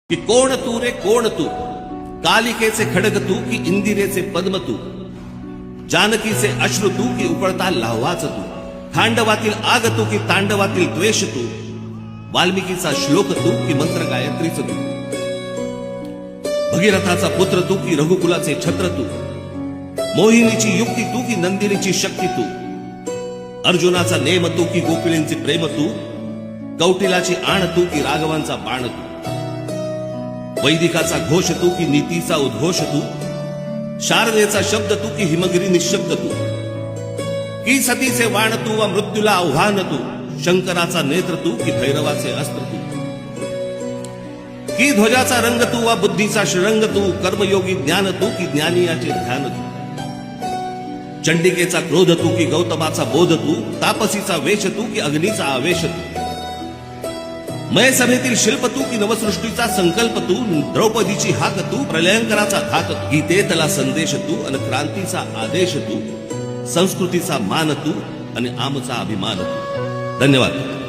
की कोण तू रे कोण तू, कालिकेचे खडग तू की इंदिरेचे पद्म तू, जानकीचे अश्रू तू की उपळता लाव्हाच तू, खांडवातील आग तू की तांडवातील द्वेष तू, वाल्मिकीचा श्लोक तू की मंत्र गायत्रीच तू, भगीरथाचा पुत्र तू की रघुकुलाचे छत्र तू, मोहिनीची युक्ती तू की नंदिनीची शक्ती तू, अर्जुनाचा नेम तू की गोपिळींचे प्रेम तू, कौटिलाची आण तू की राघवांचा बाण तू, वैदिकाचा घोष तू की नीतीचा उद्घोष तू, शारदेचा शब्द तू की हिमगिरी निशब्द तू, की सतीचे वाण तू व मृत्यूला आव्हान तू, शंकराचा नेत्र तू की भैरवाचे अस्त्र तू, की ध्वजाचा रंग तू व बुद्धीचा श्रंग तू, कर्मयोगी ज्ञान तू की ज्ञानियाचे ध्यान तू, चंडिकेचा क्रोध तू की गौतमाचा बोध तू, तापसीचा वेश तू की अग्नीचा आवेश तू, मय सभेतील शिल्प तू की नवसृष्टीचा संकल्प तू, द्रौपदीची हाक तू प्रलयंकराचा धाक, गीतेतला संदेश तू आणि क्रांतीचा आदेश तू, संस्कृतीचा मान तू आणि आमचा अभिमान तू. धन्यवाद.